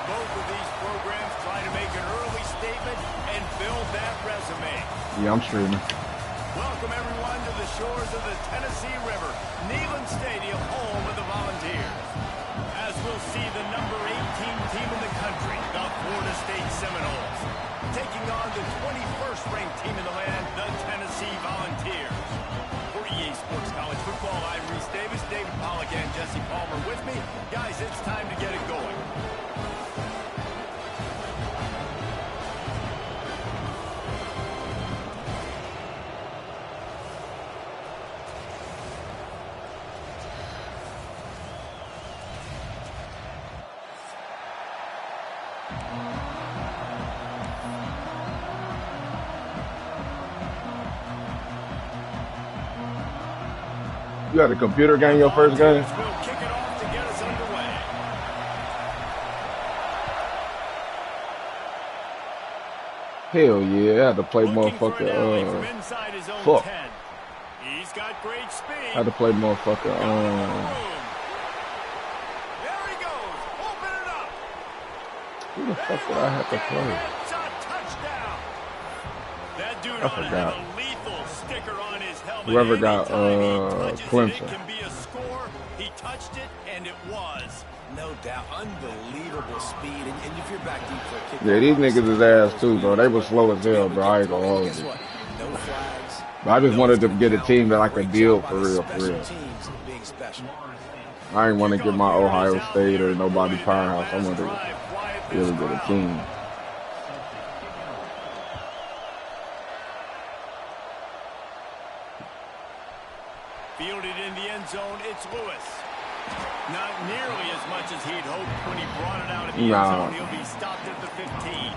both of these programs try to make an early statement and build that resume. Yeah, I'm streaming. Welcome, everyone, to the shores of the Tennessee River, Neyland Stadium, home of the Volunteers. As we'll see the number 18 team in the country, the Florida State Seminoles, taking on the 21st ranked team in the land, the Tennessee Volunteers. For EA Sports College Football, I'm Reese Davis, David Pollack, and Jesse Palmer with me. Guys, it's time to get it going. You had a computer game your first game? We'll kick it off to get us underway. Hell yeah, I had to play motherfucker, fuck. He's got great speed. I had to play motherfucker, There he goes. Open it up. who the fuck did I have to play? It's a touchdown. That dude I ought to forgot. have a lethal sticker on his helmet. Whoever got, Anytime he touches Clemson. It can be a score. He touched it, and it was. No doubt. Unbelievable speed. And if you're back deep for a kick. Yeah, these niggas is ass too, bro. They was slow as hell, bro. I ain't gonna hold Guess you. what? No flags. But I just wanted to get a team that I could build for real, for Special real. teams being special. I ain't want to get my Ohio State or nobody powerhouse. I wanted to really get a team. Fielded in the end zone, it's Lewis. Not nearly as much as he'd hoped when he brought it out of the end zone. He'll be stopped at the 15.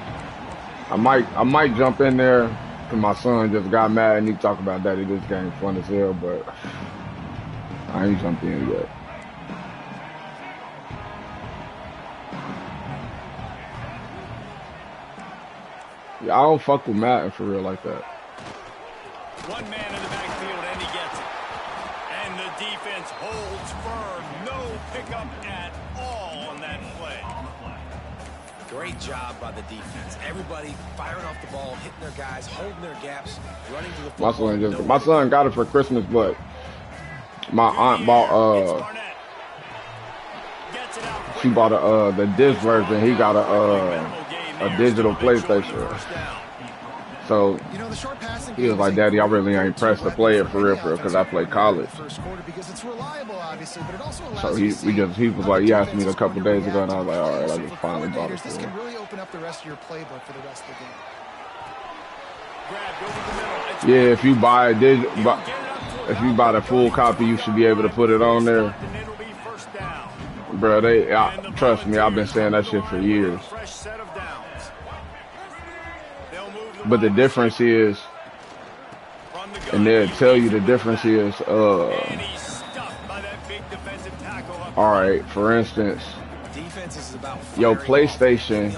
I might jump in there, cause my son just got mad and he talked about that. This game fun as hell, but I ain't jumped in yet. Yeah, I don't fuck with Madden for real like that. One man in the backfield, and he gets it. And the defense holds firm. No pickup at all on that play. Great job by the defense. Everybody firing off the ball, hitting their guys, holding their gaps, running to the football. My son got it for Christmas, but my aunt bought she bought the disc version. He got a digital PlayStation. So he was like, "Daddy, I really ain't pressed to play it for real, because I play college." So he was like, he asked me a couple days ago, and I was like, "All right, I just finally bought it for him." This can really open up the rest of your playbook for the rest of the game. Yeah, if you buy if you buy the full copy, you should be able to put it on there. Bro, trust me, I've been saying that shit for years. But the difference is, and they'll tell you the difference is, alright, for instance, your PlayStation,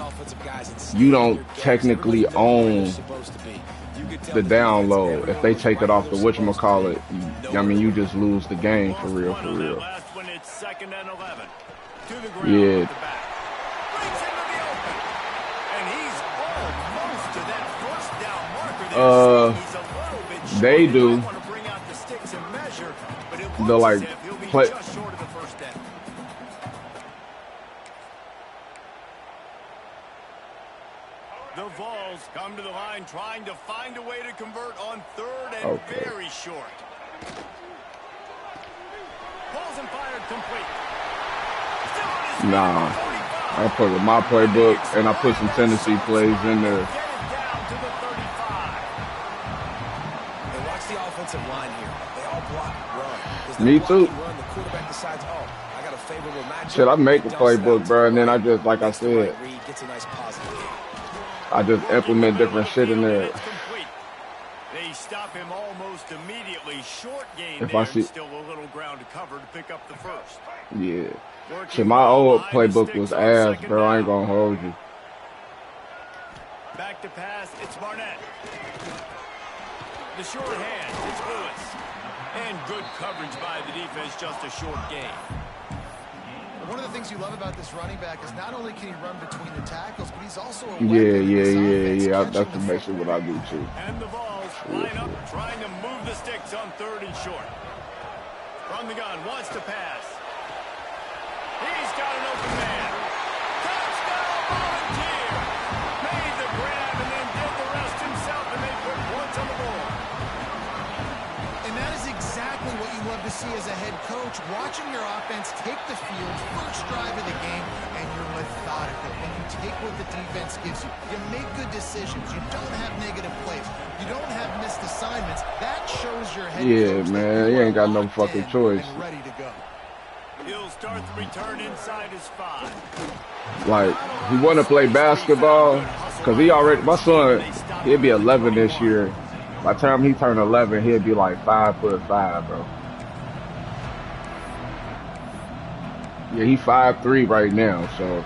you don't technically own the download. If they take it off the whatchamacallit, I mean, you just lose the game for real, for real. Yeah. They do. They'll like play. The Vols come to the line trying to find a way to convert on third and very short. Balls and fired complete. Nah, I put my playbook and I put some Tennessee plays in there. Line here. They all block run. Me too. Run, the quarterback decides, oh, I got a favorable matchup. Shit, I make a playbook, bro, and then I just, like I said, Gets a nice positive. I just implement different shit in there. They stop him almost immediately. Short gain If there, I see, still a little ground to cover to pick up the first. Yeah. Shit, my old playbook was ass, bro. I ain't gonna hold you. Back to pass, it's Barnett. The short hand, it's Lewis. And good coverage by the defense, just a short gain. One of the things you love about this running back is not only can he run between the tackles, but he's also a Yeah. That's basically what I do too. And the balls line up, trying to move the sticks on 3rd and short. From the gun, wants to pass. He's got an open man. Touchdown, Volunteer! Made the grab and then did the rest himself, and they put points on the board. And that is exactly what you love to see as a head coach, watching your offense take the field, first drive of the game, and you're methodical, and you take what the defense gives you. You make good decisions. You don't have negative plays. You don't have missed assignments. That shows your head coach. Yeah, man, you ain't got no fucking choice. Ready to go. He'll start the return inside his 5. Like, he want to play basketball, because my son, he'll be 11 this year. By the time he turned 11, he'll be like 5'5", bro. Yeah, he 5'3" right now, so.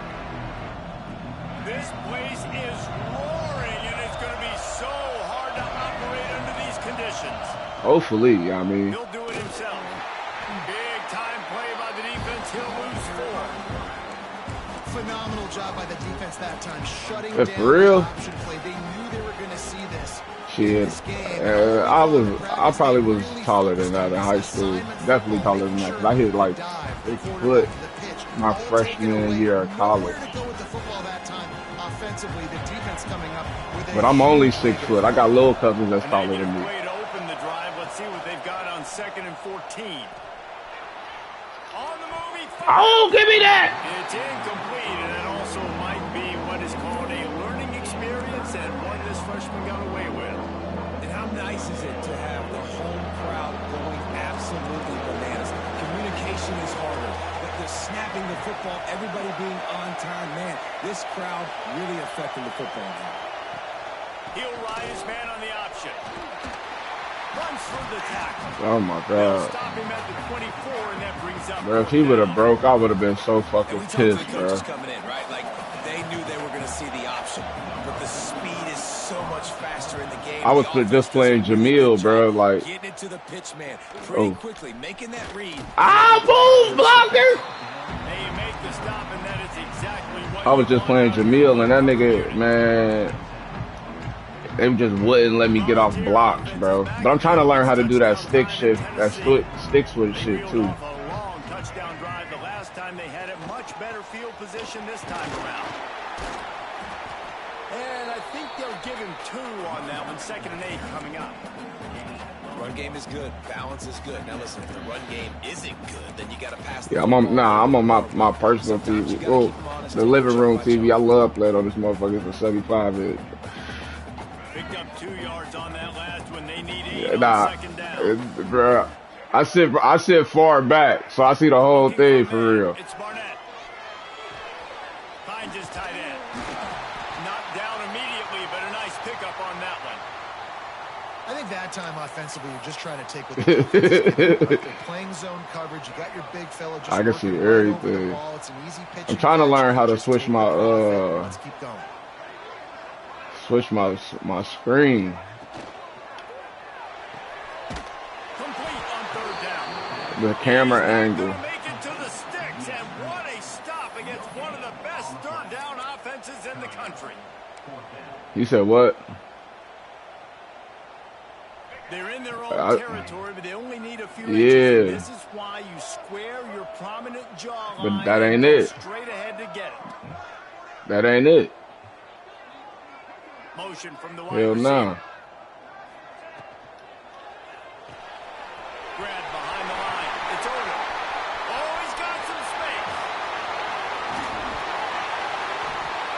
This place is roaring, and it's going to be so hard to operate under these conditions. Hopefully, I mean. He'll do it himself. Big time play by the defense. He'll lose 4. Phenomenal job by the defense that time, shutting down for real? The option play. They knew they were going to see this. Shit, I probably was taller than that in high school. Definitely taller than that, because I hit like 6 foot my freshman year of college. But I'm only 6 foot. I got little cousins that's taller than me. Way to open the drive. Let's see what they've got on 2nd and 14. On the move, he fires. Oh, give me that! It's incomplete, and it also might be what is called a learning experience, and one this freshman got away with. And how nice is it to have the home crowd going absolutely bananas? Communication is harder. The snapping the football, everybody being on time. Man, this crowd really affecting the football game. He'll ride his man on the option. Runs through the tackle. Oh my God. Stop him at the 24, and that brings up. Bro, if he would have broke, I would have been so fucking pissed, bro. Coming in, right? Like, they knew they were going to see the option, but the speed is so much faster in the game. I was just playing Jamil, bro. Like, getting it to the pitch man pretty quickly, making that read. Move, blocker! They make the stop, and that is exactly what I was just playing Jamil, and that nigga, man, they just wouldn't let me get off blocks, bro. But I'm trying to learn how to do that stick shift, that stick switch shit too. A long touchdown drive the last time they had it. Much better field position this time around. And I think they'll give him 2 on that one. 2nd and 8 coming up. Run game is good. Balance is good. Now listen, if the run game isn't good, then you got to pass. Yeah, I'm on my personal TV. Oh, the living room TV. I love playing on this motherfucker for 75 inch. Picked up 2 yards on that last one. They need 8 on 2nd down. Bro, I sit far back, so I see the whole thing for real. It's Barnett. Finds his tight end. Not down immediately, but a nice pickup on that one. I think that time offensively, you're just trying to take what the defense is. They're playing zone coverage. You got your big fella just I can see right everything. It's an easy pitch. I'm trying to learn how to switch my Let's keep going. Switch my screen. Complete on 3rd down. The camera angle. Make it to the sticks, and what a stop against one of the best 3rd down offenses in the country. You said what? They're in their own territory, but they only need a few inches. Yeah. This is why you square your prominent jawline. But that ain't it. Straight ahead to get it. That ain't it. Motion from the wide Hell receiver. no. Grab behind the line. It's Odom. Oh, he's got some space.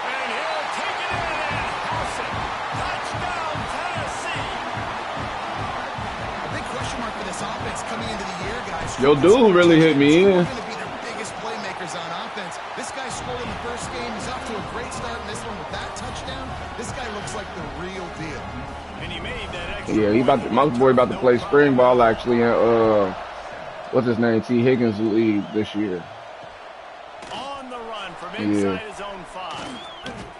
And he'll take it in and house it. Touchdown, Tennessee. A big question mark for this offense coming into the year, guys. Yo, dude really hit me in. Going to be their biggest playmakers on offense. This guy scored in the first game. He's off to a great start in this one with that touchdown. This guy looks like the real deal. And he made that extra Yeah, my boy about to play spring ball actually in what's his name, T. Higgins league this year. On the run from inside his own 5.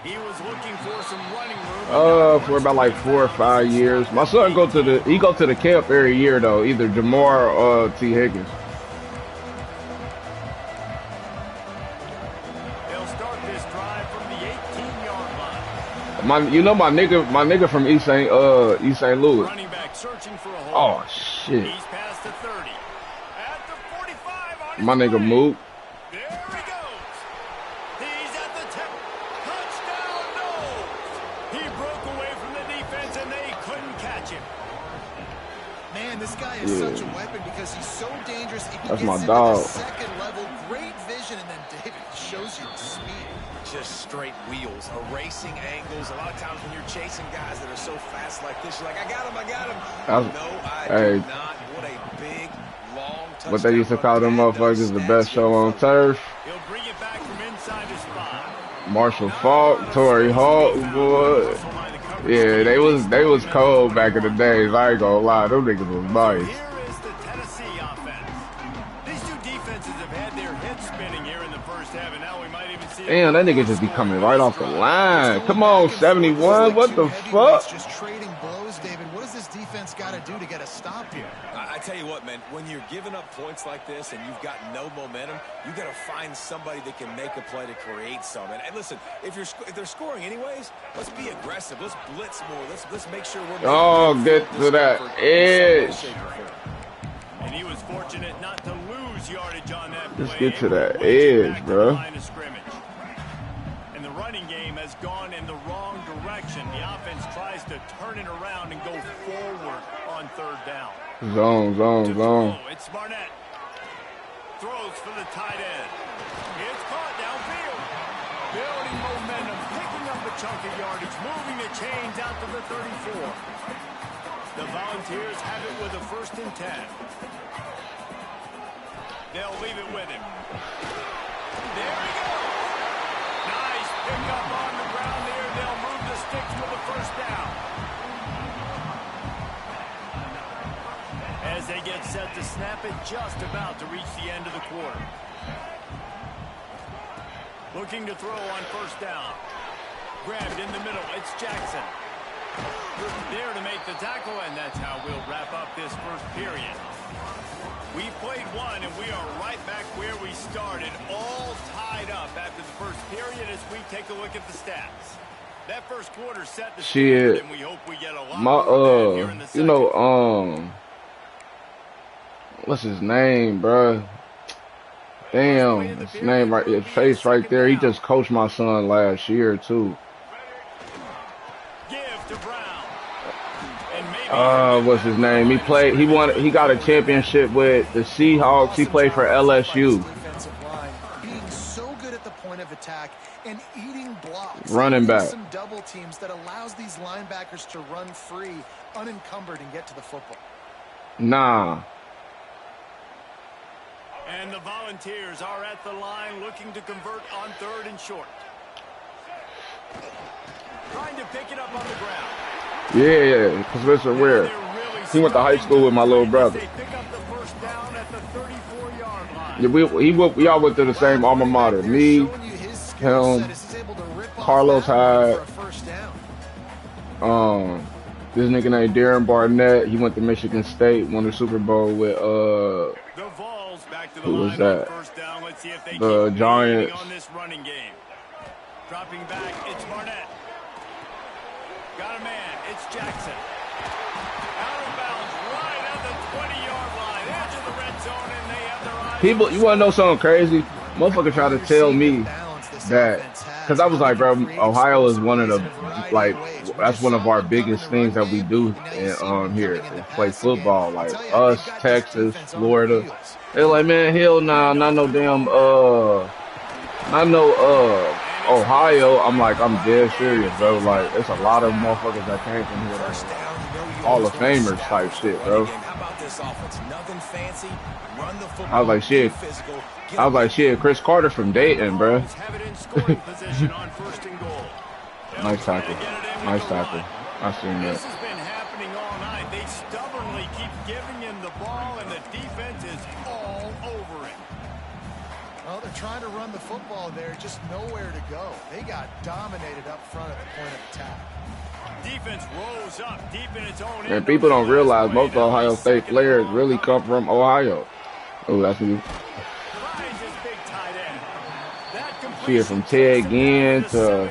He was looking for some running room. For about like 4 or 5 years. My son go to the camp every year though, either Jamar or T. Higgins. You know my nigga from East St. Louis. Running back searching for a hole. Oh shit. He's past the 30. At the 45 on his My nigga way. Mook. There he goes. He's at the 10. Touchdown, no. He broke away from the defense and they couldn't catch him. Man, this guy is such a weapon because he's so dangerous. He That's gets my into dog. the second level, great vision, and then David shows you the speed. Just straight wheels, erasing angles. A lot of times when you're chasing guys that are so fast like this, you're like, I got him, I got him. No, I do not. What a big, long touchdown. What they used to call them motherfuckers, the best show on turf. He'll bring it back from inside the spot. Marshall Faulk, Torrey Hawk, boy. Yeah, they was cold back in the days. I ain't gonna lie, them niggas was nice. Here is the Tennessee offense. These two defenses have had their heads spinning here in the first half, and now we might even see. Damn, that nigga just be coming right off the line. Come on, 71. What the fuck? Just trading blows, David. What does this defense got to do to get a stop here? I tell you what, man, when you're giving up points like this and you've got no momentum, you got to find somebody that can make a play to create some. And listen, if they're scoring anyways, let's be aggressive. Let's blitz more. Let's make sure we're. Oh, get to that edge. And he was fortunate not to lose yardage on that play. Let's get to that edge, bro. And the running game has gone in the wrong direction. The offense tries to turn it around and go forward on third down. Zone. It's Barnett. Throws for the tight end. It's caught downfield. Building momentum, picking up a chunk of yardage, moving the chains out to the 34. The Volunteers have it with a 1st and 10. They'll leave it with him. There he goes. Nice pickup on the ground there. They'll move the sticks with the 1st down. As they get set to snap it, just about to reach the end of the quarter. Looking to throw on 1st down. Grabbed in the middle. It's Jackson. There to make the tackle, and that's how we'll wrap up this first period. We played one, and we are right back where we started, all tied up after the first period as we take a look at the stats. That first quarter set the standard, and we hope we get a lot more here in the second. You know, what's his name, bruh? Damn, his name right, his face right there. He just coached my son last year too. What's his name? He got a championship with the Seahawks. He played for LSU. Being so good at the point of attack and eating blocks. Running back. Some double teams that allows these linebackers to run free, unencumbered, and get to the football. Nah. And the Volunteers are at the line looking to convert on 3rd and short. Trying to pick it up on the ground. Yeah, because listen, where he went to high school with my little brother. Yeah, we all went to the same alma mater. Me, him, Carlos Hyde. This nigga named Darren Barnett. He went to Michigan State, won the Super Bowl with who was that? The Giants. Dropping back, it's Barnett. Got a man, it's Jackson. Out of bounds, right at the 20-yard line, edge of the red zone, and they have their eyes. People, you want to know something crazy? Motherfucker tried to tell me that, because I was like, bro, Ohio is one of the, like, that's one of our biggest things that we do here, is play football. Like, us, Texas, Florida. They're like, man, hell nah, not no damn, Ohio. I'm like, I'm dead serious, bro. Like, it's a lot of motherfuckers that came from here. Like, Hall of Famers type shit, bro. I was like, shit, Chris Carter from Dayton, bro. Nice tackle. Nice tackle. I seen that. This has been happening all night. They stubbornly keep giving him the ball, and the defense is all over it. Well, they're trying to run the football there, just nowhere to go. They got dominated up front at the point of attack. Defense rose up deep in its own end. And people don't realize most Ohio State players really come from Ohio. Oh, that's me. Shit, from Ted Ginn to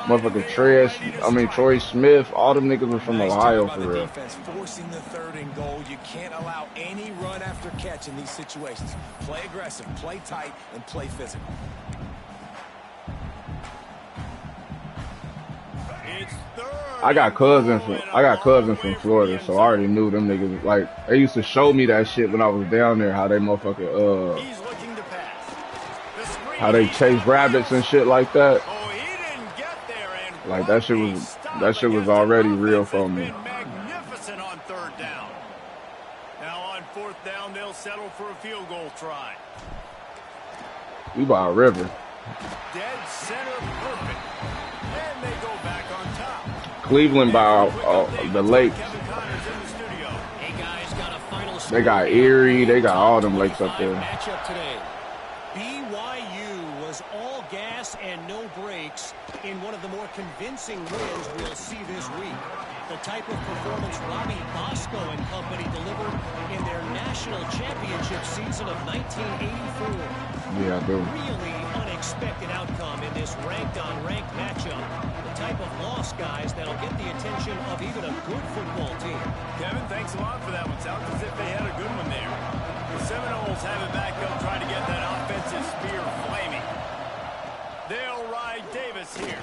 Motherfucking Troy Smith, all them niggas were from Nice Ohio job by for the real. defense, forcing the 3rd and goal. You can't allow any run after catch in these situations. Play aggressive, play tight, and play physical. It's 3rd. I got cousins from Florida, so I already knew them niggas. Like, they used to show me that shit when I was down there, how they motherfucking He's looking to pass. The screen, how they chase rabbits and shit like that. Oh, he didn't get there, and Like that shit was already real for me. Magnificent on 3rd down. Now on 4th down, they'll settle for a field goal try. We by a river. Dead center perfect. And they go back on top. Cleveland by the lakes. Kevin Connor's in the studio. Hey guys, got a final They got Erie. They got all them lakes up there. matchup today. BYU was all gas and no brakes in one of the more convincing wins we'll see this week. The type of performance Robbie Bosco and company delivered in their national championship season of 1984. Yeah, I do. Really unexpected outcome in this ranked-on-ranked matchup. The type of loss, guys, that'll get the attention of even a good football team. Kevin, thanks a lot for that one. Sounds as if they had a good one there. The Seminoles have it back up, trying to get that offensive spear flaming. They'll ride Davis here.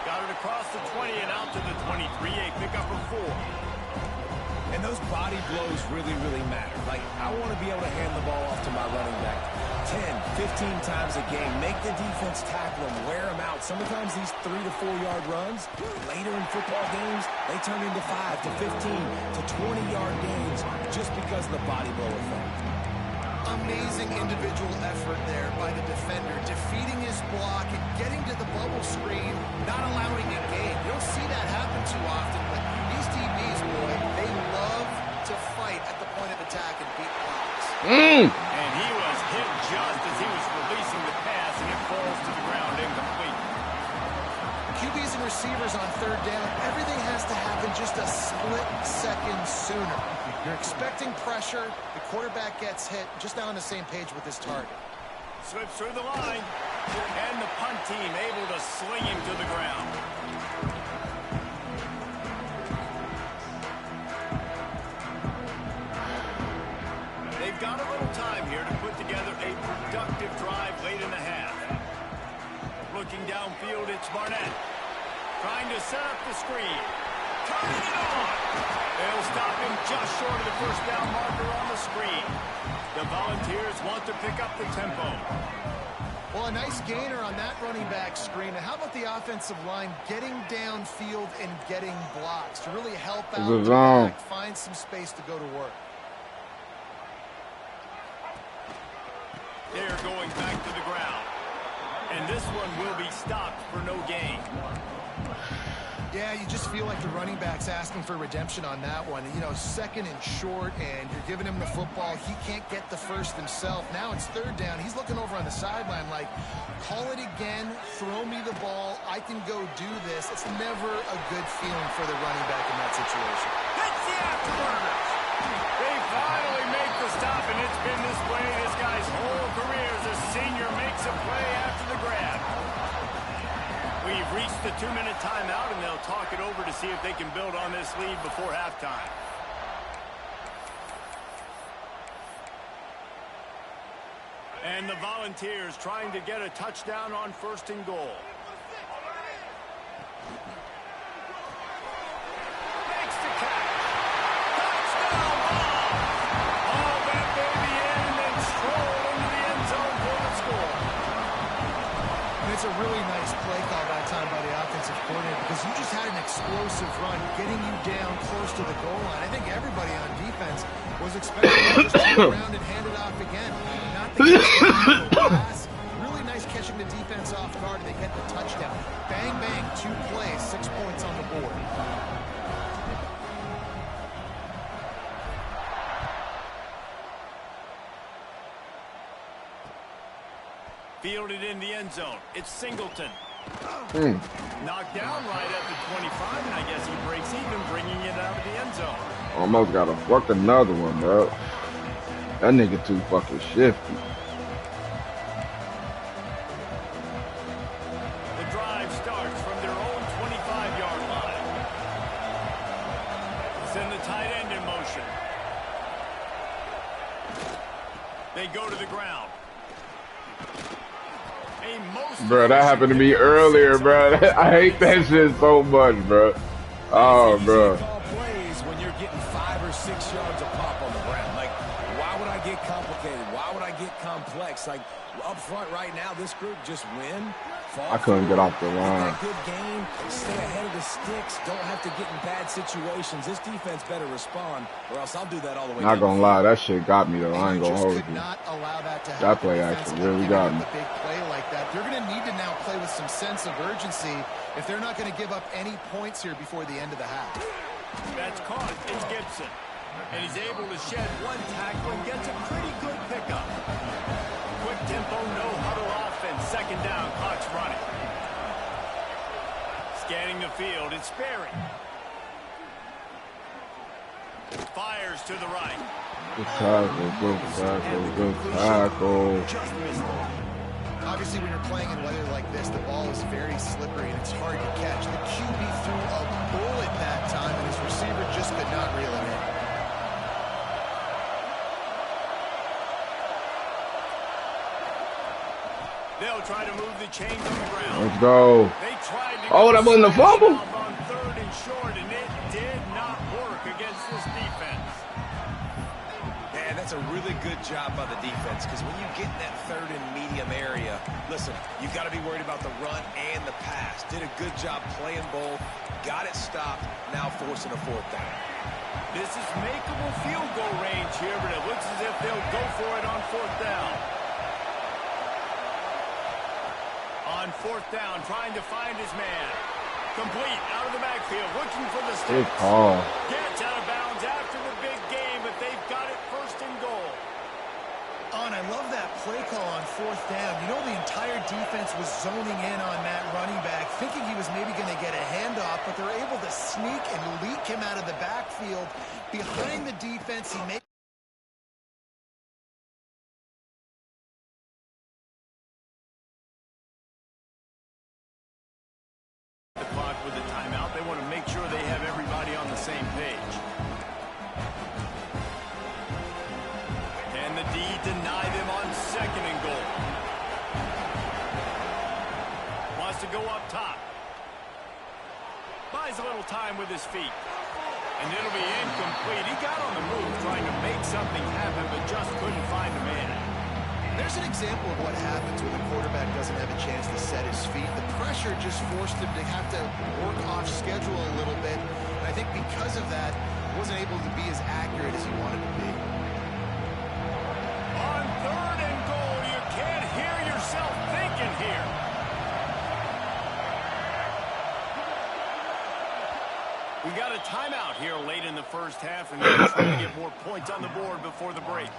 Got it across the 20 and out to the 23. A pickup of 4. And those body blows really, really matter. Like, I want to be able to hand the ball off to my running back 10, 15 times a game. Make the defense tackle them, wear them out. Sometimes these 3 to 4 yard runs, later in football games, they turn into 5 to 15 to 20 yard gains just because of the body blow effect. Amazing individual effort there by the defender, defeating his block and getting to the bubble screen, not allowing a gain. You don't see that happen too often, but these DBs, boy, they love to fight at the point of attack and beat blocks. And he was hit just as he was releasing the pass, and it falls to the ground incomplete. QBs and receivers on 3rd down, everything has to happen just a split second sooner. You're expecting pressure, the quarterback gets hit, just not on the same page with his target. Slips through the line, and the punt team able to sling him to the ground. They've got a little time here to put together a productive drive late in the half. Looking downfield, it's Barnett. Trying to set up the screen. Turning it on. They'll stop him just short of the 1st down marker on the screen. The Volunteers want to pick up the tempo. Well, a nice gainer on that running back screen. And how about the offensive line getting downfield and getting blocks to really help out the back, find some space to go to work. They're going back to the ground. And this one will be stopped for no gain. Yeah, you just feel like the running back's asking for redemption on that one. You know, 2nd and short, and you're giving him the football. He can't get the first himself. Now it's 3rd down. He's looking over on the sideline like, call it again, throw me the ball, I can go do this. It's never a good feeling for the running back in that situation. Hits the afterburners. They finally make the stop, and it's been this way this guy's whole career as a senior makes a play after the grab. We've reached the 2-minute timeout, and they'll talk it over to see if they can build on this lead before halftime. And the Volunteers trying to get a touchdown on 1st and goal. Makes the catch. Touchdown ball. All that baby in and then stroll into the end zone for the score. And it's a really nice play call that time by the offensive coordinator because you just had an explosive run getting you down close to the goal line. I think everybody on defense was expecting to just turn around and hand it off again. Not the pass. Really nice catching the defense off guard. They get the touchdown. Bang, bang, 2 plays, 6 points on the board. Fielded in the end zone. It's Singleton. Knocked down right at the 25, and I guess he breaks even, bringing it out of the end zone. Almost got to fuck another one, bro. That nigga too fucking shifty. They go to the ground. Bro, that happened to me earlier, bro. I hate that shit so much, bro. Oh, bro. Call plays when you're getting 5 or 6 yards of pop on the ground. Like, why would I get complicated? Why would I get complex? Like, up front right now, this group just win. I couldn't get off the line. Good game. Stay ahead of the sticks. Don't have to get in bad situations. This defense better respond, or else I'll do that all the way. Not gonna lie, that shit got me though. I ain't gonna hold you. That play actually really got me. A big play like that. They're going to need to now play with some sense of urgency if they're not going to give up any points here before the end of the half. That's caught. It's Gibson, and he's able to shed one tackle and gets a pretty good pickup. Quick tempo, no huddle offense. Second down, clock's running. Scanning the field, it's Sperry. Fires to the right. Good tackle, good tackle, good tackle. Obviously, when you're playing in weather like this, the ball is very slippery and it's hard to catch. The QB threw a bullet that time, and his receiver just could not reel it in. They'll try to move the chains on the ground. Let's go. They tried to that wasn't a fumble. On third and short, and it did not work against this defense. Man, that's a really good job by the defense, because when you get in that third and medium area, listen, you've got to be worried about the run and the pass. Did a good job playing both, got it stopped, now forcing a fourth down. This is makeable field goal range here, but it looks as if they'll go for it on fourth down. On fourth down, trying to find his man. Complete, out of the backfield, looking for the sticks. Good call. Gets out of bounds after the big game, but they've got it first and goal. And I love that play call on fourth down. You know, the entire defense was zoning in on that running back, thinking he was maybe going to get a handoff, but they're able to sneak and leak him out of the backfield. Behind the defense, he made the clock with the timeout. They want to make sure they have everybody on the same page. And the D deny them on second and goal. Wants to go up top. Buys a little time with his feet. And it'll be incomplete. He got on the move trying to make something happen, but just couldn't find a man. There's an example of what happens when the quarterback doesn't have a chance to set his feet. The pressure just forced him to have to work off schedule a little bit. And I think because of that, he wasn't able to be as accurate as he wanted to be. On third and goal, you can't hear yourself thinking here. We got a timeout here late in the first half, and they're trying to get more points on the board before the break.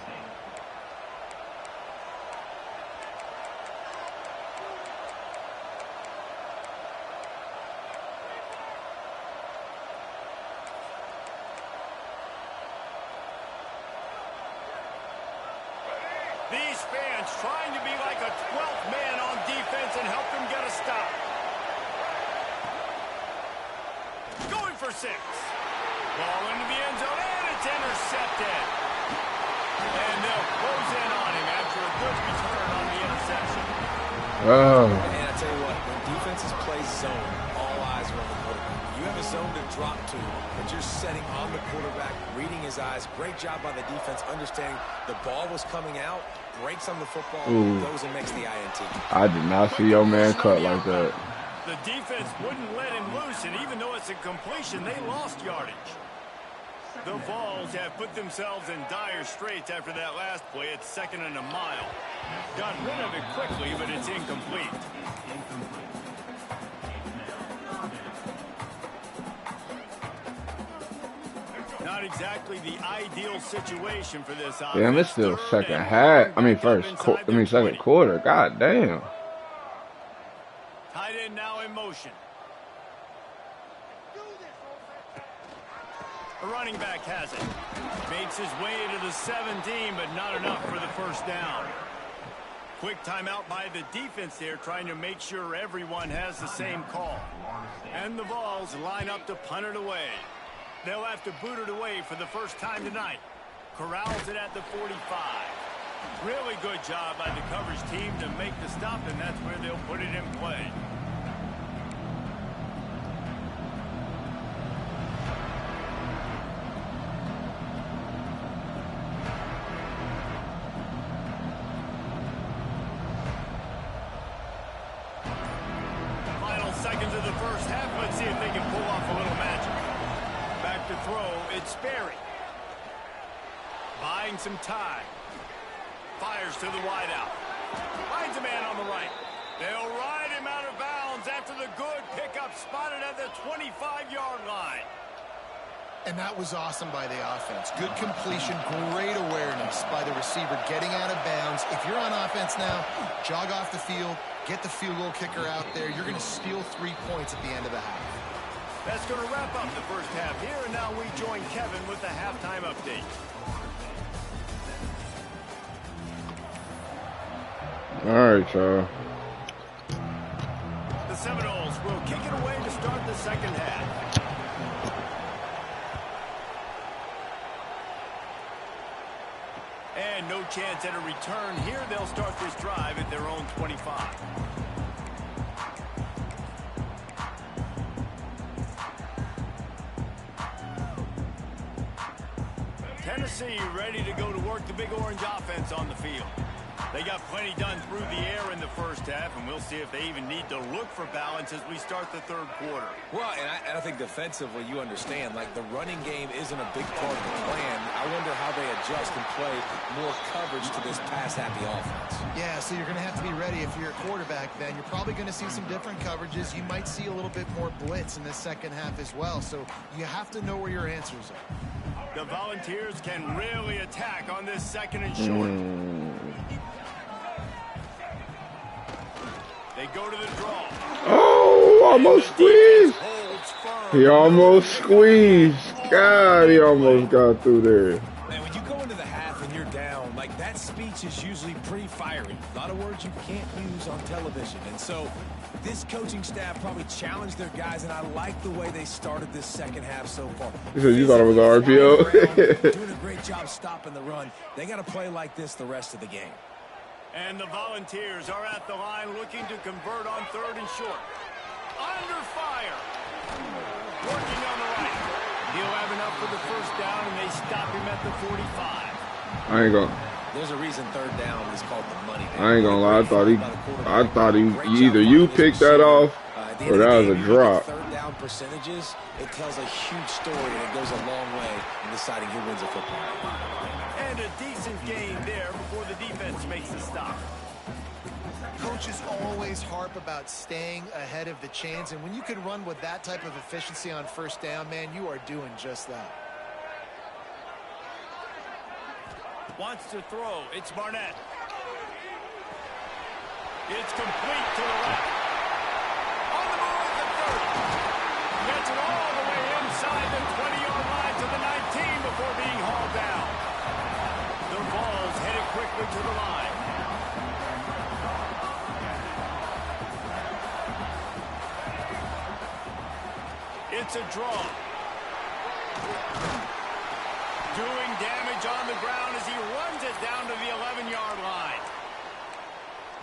These fans trying to be like a 12th man on defense and help them get a stop. Going for 6. Ball into the end zone, and it's intercepted. And they'll close in on him after a good return on the interception. Oh. And I tell you what, when defenses play zone, all eyes are on the quarterback. You have a zone to drop to, but you're setting on the quarterback, reading his eyes. Great job by the defense, understanding the ball was coming out, breaks on the football, goes and makes the INT. I did not see your man cut like that. The defense wouldn't let him loose, and even though it's a completion, they lost yardage. The Vols have put themselves in dire straits after that last play. It's 2nd and a mile. Got rid of it quickly, but it's incomplete. Not exactly the ideal situation for this offense. Damn, it's still second half. I mean, second quarter. God damn. Tight end now in motion. The running back has it. Makes his way to the 17, but not enough for the first down. Quick timeout by the defense there, trying to make sure everyone has the same call. And the Vols line up to punt it away. They'll have to boot it away for the first time tonight. Corrals it at the 45. Really good job by the coverage team to make the stop, and that's where they'll put it in play. Final seconds of the first half. Let's see if they can pull off a little magic. Back to throw. It's Sperry. Buying some time. Fires to the wideout. Finds a man on the right. They'll ride him out of bounds after the good pickup spotted at the 25-yard line. And that was awesome by the offense. Good completion, great awareness by the receiver getting out of bounds. If you're on offense now, jog off the field, get the field goal kicker out there. You're going to steal 3 points at the end of the half. That's going to wrap up the first half here, and now we join Kevin with the halftime update. All right, y'all. The Seminoles will kick it away to start the second half. And no chance at a return here. They'll start this drive at their own 25. Tennessee ready to go to work the Big Orange offense on the field. They got plenty done through the air in the first half, and we'll see if they even need to look for balance as we start the third quarter. Well, and I think defensively, you understand, like the running game isn't a big part of the plan. I wonder how they adjust and play more coverage to this pass-happy offense. Yeah, so you're going to have to be ready if you're a quarterback, Ben. You're probably going to see some different coverages. You might see a little bit more blitz in the second half as well, so you have to know where your answers are. The Volunteers can really attack on this second and short. They go to the draw. Oh, almost squeezed. He almost squeezed. God, he almost got through there. Man, when you go into the half and you're down, like that speech is usually pretty fiery. A lot of words you can't use on television. And so this coaching staff probably challenged their guys, and I like the way they started this second half so far. You thought it was an RPO? Doing a great job stopping the run. They got to play like this the rest of the game. And the Volunteers are at the line looking to convert on third and short. Under fire. Working on the right. He'll have enough for the first down, and they stop him at the 45. I ain't gonna. There's a reason third down is called the money down. I ain't gonna lie. I thought he either you picked that off or that was a drop. Third down percentages, it tells a huge story, and it goes a long way in deciding who wins a football game. And a decent gain there before the defense makes the stop. Coaches always harp about staying ahead of the chains, and when you can run with that type of efficiency on first down, man, you are doing just that. Wants to throw. It's Barnett. It's complete to the left. On the move at the 30. Gets it all the way inside the 20-yard line to the 19 before being hauled down. The ball's headed quickly to the line. It's a draw. Doing damage on the ground as he runs it down to the 11-yard line.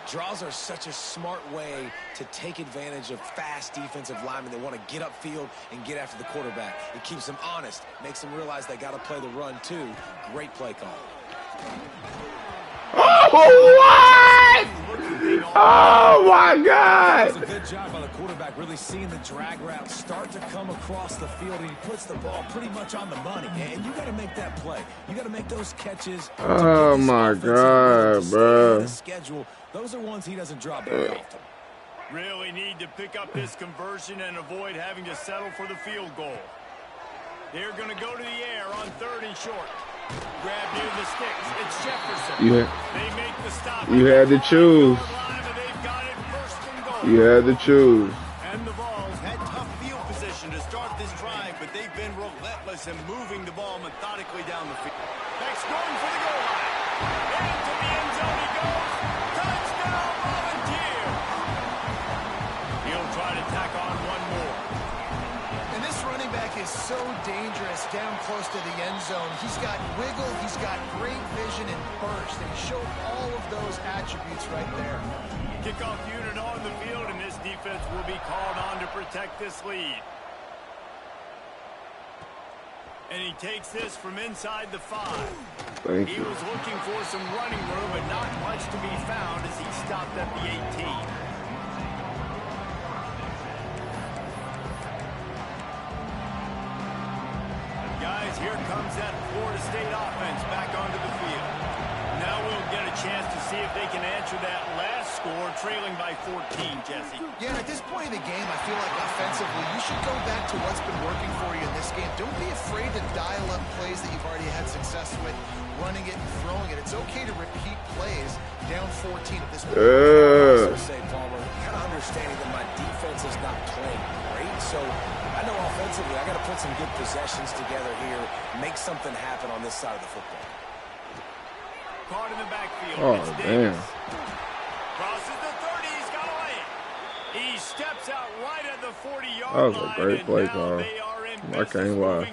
Draws are such a smart way to take advantage of fast defensive linemen. They want to get upfield and get after the quarterback. It keeps them honest, makes them realize they got to play the run too. Great play call. Oh, what? Oh, my God. It was a good job by the quarterback really seeing the drag route start to come across the field, and he puts the ball pretty much on the money. And you got to make that play. You got to make those catches. Oh, my God, bro. Schedule. Those are ones he doesn't drop very often. Really need to pick up this conversion and avoid having to settle for the field goal. They're going to go to the air on third and short. Grab near the sticks. It's Jefferson. They make the stop. You had to choose. They've got it first and goal. You had to choose. And the Vols had tough field position to start this drive, but they've been relentless in moving the ball methodically down the field. Next going for the goal line. Into the end zone he goes. Touchdown, Volunteer. He'll try to tack on one more. And this running back is so dangerous down close to the end zone. He's got wiggle, he's got great vision and burst, and he showed all of those attributes right there. Kickoff unit on the field, and this defense will be called on to protect this lead. And he takes this from inside the 5. He was looking for some running room, but not much to be found as he stopped at the 18. Guys, here comes that Florida State offense back onto the field. Now we'll get a chance to see if they can answer that last score, trailing by 14, Jesse. Yeah, at this point in the game, I feel like offensively, you should go back to what's been working for you in this game. Don't be afraid to dial up plays that you've already had success with, running it and throwing it. It's okay to repeat plays down 14 at this point. I also say, Palmer, kind of understanding that my defense is not playing great, so I know offensively I got to put some good possessions together here, make something happen on this side of the football. Caught in the backfield. Oh, damn. Crosses the 30. He's got away. He steps out right at the 40-yard That was line. a great play call. I can't lie.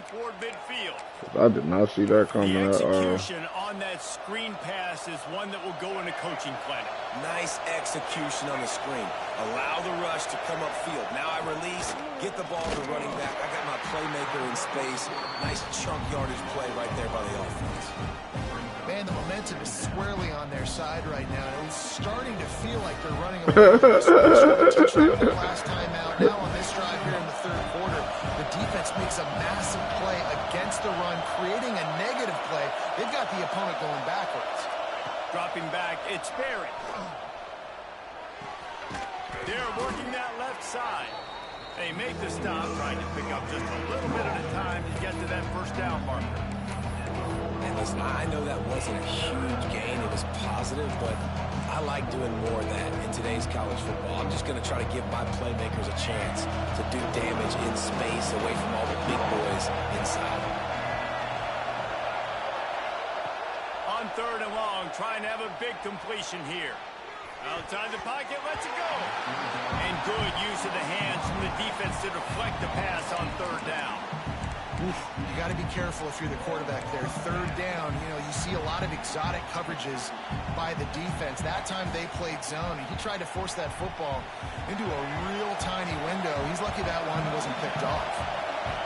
I did not see that coming. The execution on that screen pass is one that will go in a coaching clinic. Nice execution on the screen. Allow the rush to come upfield. Now I release, get the ball to running back. I got my playmaker in space. Nice chunk yardage play right there by the offense. Man, the momentum is squarely on their side right now. It's starting to feel like they're running away from this. The last time out. Now on this drive here in the third quarter, the defense makes a massive play against the run, creating a negative play. They've got the opponent going backwards. Dropping back, it's Barry. They're working that left side. They make the stop, trying to pick up just a little bit at a time to get to that first down marker. And listen, I know that wasn't a huge gain. It was positive, but I like doing more of that in today's college football. I'm just going to try to give my playmakers a chance to do damage in space away from all the big boys inside. On 3rd and long, trying to have a big completion here. Outside the pocket, lets it go. And good use of the hands from the defense to deflect the pass on 3rd down. You got to be careful if you're the quarterback there. 3rd down, you know, you see a lot of exotic coverages by the defense. That time they played zone, and he tried to force that football into a real tiny window. He's lucky that one wasn't picked off.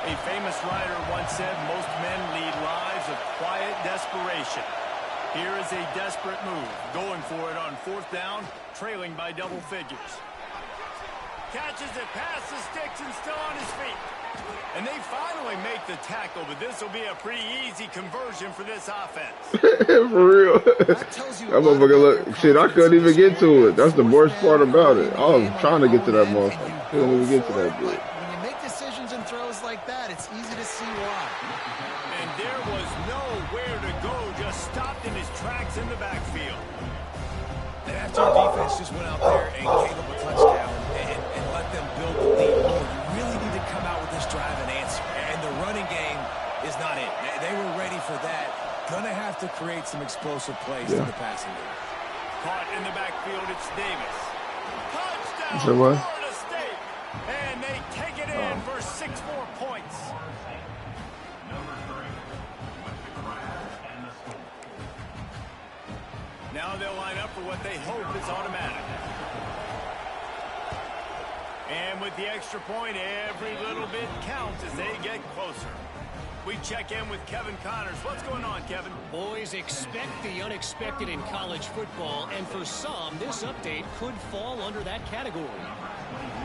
A famous writer once said, most men lead lives of quiet desperation. Here is a desperate move, going for it on 4th down, trailing by double figures. Catches it past the sticks and still on his feet. And they finally make the tackle, but this will be a pretty easy conversion for this offense. For real. That motherfucker look, shit, I couldn't even get to it. That's the worst part about it. I was trying to get to that motherfucker. Couldn't even get to that bit. When you make decisions and throws like that, it's easy to see why. And there was nowhere to go, just stopped in his tracks in the backfield. And after our defense just went out there and gave up a touchdown and let them build the lead, you really need to come out with this drive and answer. And the running game is not it. They were ready for that. Gonna have to create some explosive plays to the passing game. Caught in the backfield, it's Davis. Touchdown, Florida State. And they take it in for 6 more points. Now they'll line up for what they hope is automatic. And with the extra point, every little bit counts as they get closer. We check in with Kevin Connors. What's going on, Kevin? Boys, expect the unexpected in college football, and for some, this update could fall under that category.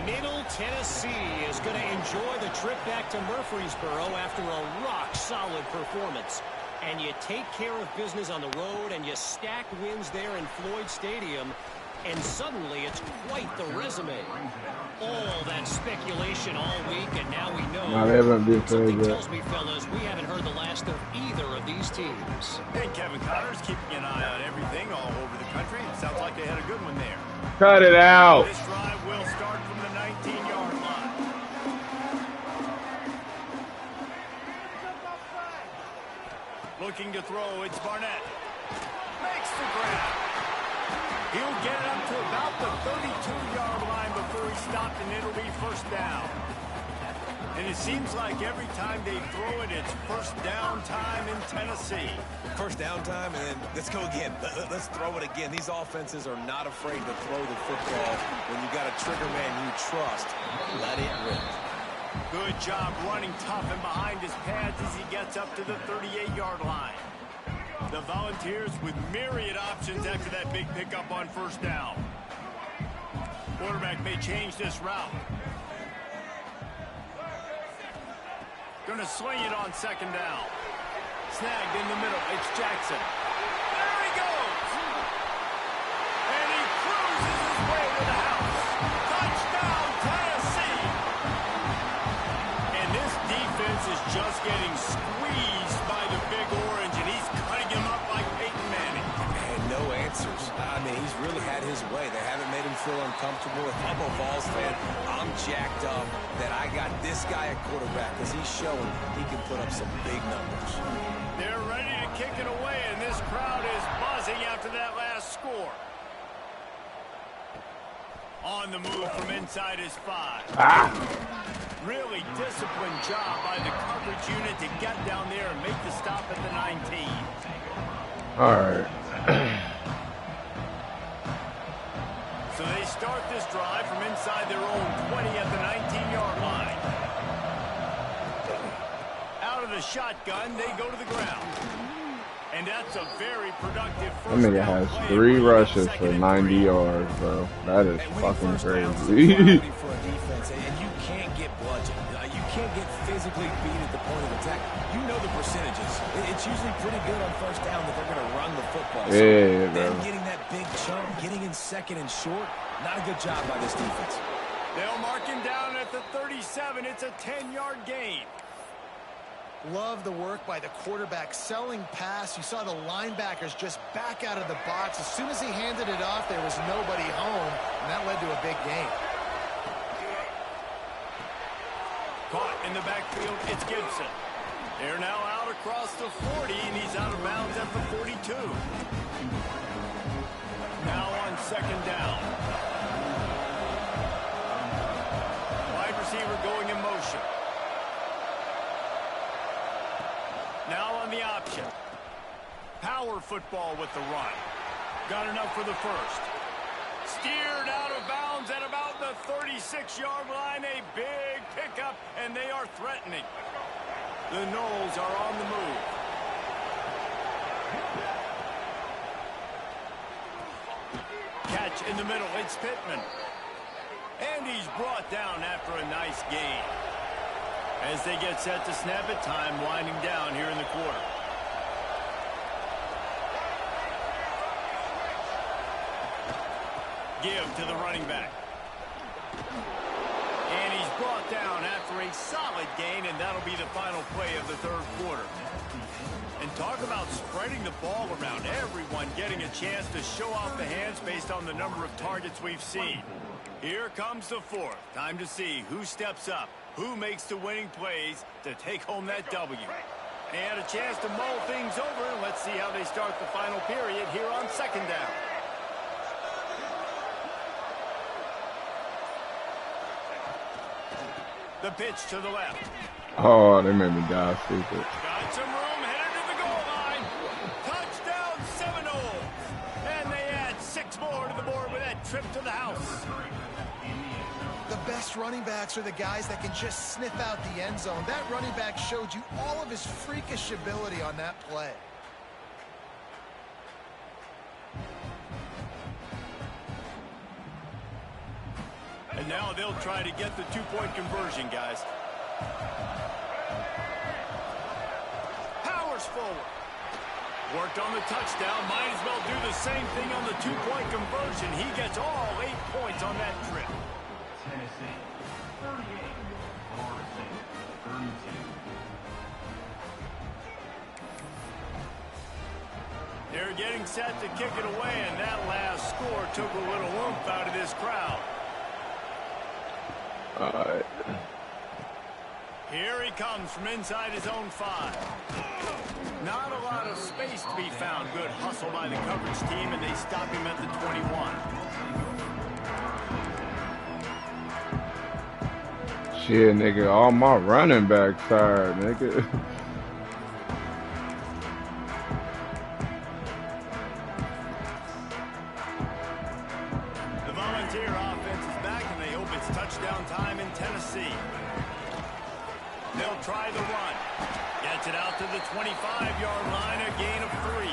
Middle Tennessee is going to enjoy the trip back to Murfreesboro after a rock-solid performance. And you take care of business on the road, and you stack wins there in Floyd Stadium, and suddenly it's quite the resume. All that speculation all week, and now we know. Something tells me, fellas, we haven't heard the last of either of these teams. Hey, Kevin Connors, keeping an eye on everything all over the country. It sounds like they had a good one there. Cut it out. This drive will start from the 19-yard line. Looking to throw, it's Barnett. Makes the grab. He'll get it up to about the 32-yard line before he stopped, and it'll be 1st down. And it seems like every time they throw it, it's first down time in Tennessee. First down time, and then let's go again. Let's throw it again. These offenses are not afraid to throw the football when you got a trigger man you trust. Let it rip. Good job running tough and behind his pads as he gets up to the 38-yard line. The Volunteers with myriad options after that big pickup on first down. Quarterback may change this route. Going to swing it on second down. Snagged in the middle. It's Jackson. There he goes. And he cruises his way to the house. Touchdown, Tennessee. And this defense is just getting squeezed by the Big Orange, and he's cutting him up like Peyton Manning. And no answers. I mean, he's really had his way. They haven't made him feel uncomfortable. If I'm a Vols fan, I'm jacked up that I got this guy at quarterback because he's showing he can put up some big numbers. They're ready to kick it away, and this crowd is buzzing after that last score. On the move from inside his 5. Really disciplined job by the coverage unit to get down there and make the stop at the 19. All right. So they start this drive from inside their own 20 at the 19-yard line. Out of the shotgun, they go to the ground. And that's a very productive first That nigga down has play. 3 rushes for 90 yards, bro. That is fucking crazy. For a defense, and you can't get bludgeoned. You can't get physically beat at the point of attack. You know the percentages. It's usually pretty good on first down that they're going to run the football. So Yeah, bro. then getting that big chunk, getting in second and short, not a good job by this defense. They'll mark him down at the 37. It's a 10-yard gain. Love the work by the quarterback selling pass. You saw the linebackers just back out of the box. As soon as he handed it off, there was nobody home, and that led to a big gain. Caught in the backfield, it's Gibson. They're now out across the 40, and he's out of bounds at the 42. Now on second down. Wide receiver going in motion. Now on the option. Power football with the run. Got enough for the first. Steered out of bounds at about the 36-yard line. A big pickup, and they are threatening. The Noles are on the move. Catch in the middle. It's Pittman. And he's brought down after a nice gain. As they get set to snap it, time winding down here in the quarter. Give to the running back. And he's brought down after a solid gain, and that'll be the final play of the third quarter. And talk about spreading the ball around. Everyone getting a chance to show off the hands based on the number of targets we've seen. Here comes the fourth. Time to see who steps up, who makes the winning plays to take home that W. And a chance to mull things over. Let's see how they start the final period here on second down. The pitch to the left. Oh, they made me die stupid. Got some room, headed to the goal line. Touchdown Seminoles. And they add 6 more to the board with that trip to the house. The best running backs are the guys that can just sniff out the end zone. That running back showed you all of his freakish ability on that play. And now they'll try to get the 2-point conversion, guys. Powers forward. Worked on the touchdown. Might as well do the same thing on the 2-point conversion. He gets all 8 points on that trip. Tennessee, 38, Florida State, 32. They're getting set to kick it away, and that last score took a little oomph out of this crowd. All right. Here he comes from inside his own 5. Not a lot of space to be found. Good hustle by the coverage team, and they stop him at the 21. Shit, nigga, all my running backs tired, nigga. The Volunteer offense is back, and they hope it's touchdown time in Tennessee. They'll try the run. Gets it out to the 25-yard line, a gain of 3.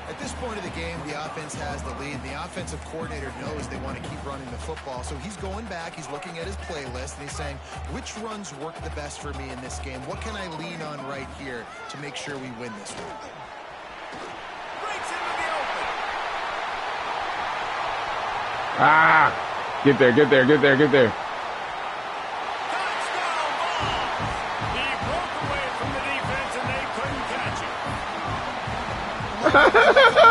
At this point of the game, the offense has the lead. The offensive coordinator knows they want to keep running the football. So he's going back, he's looking at his playlist, and he's saying, which runs work the best for me in this game? What can I lean on right here to make sure we win this one? Breaks into the open. Ah! Get there, get there, get there, get there. Touchdown ball. He broke away from the defense, and they couldn't catch him. Offensively,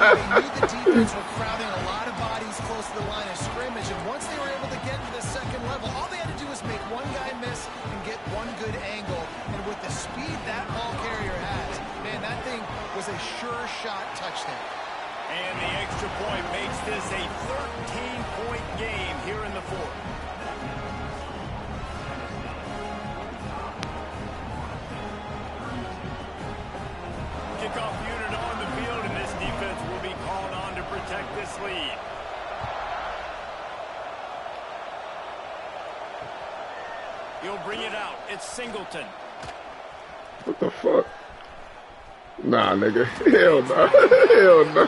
they knew the defense were crowding a lot of bodies close to the line of scrimmage, and once they were able to get to the second level, all they had to do was make one guy miss and get one good angle. And with the speed that ball carrier has, man, that thing was a sure shot touchdown. And the extra point makes this a 13-point game here in the fourth. Kickoff unit on the field, and this defense will be called on to protect this lead. He'll bring it out. It's Singleton. What the fuck? Nah, nigga. Hell no. Hell no.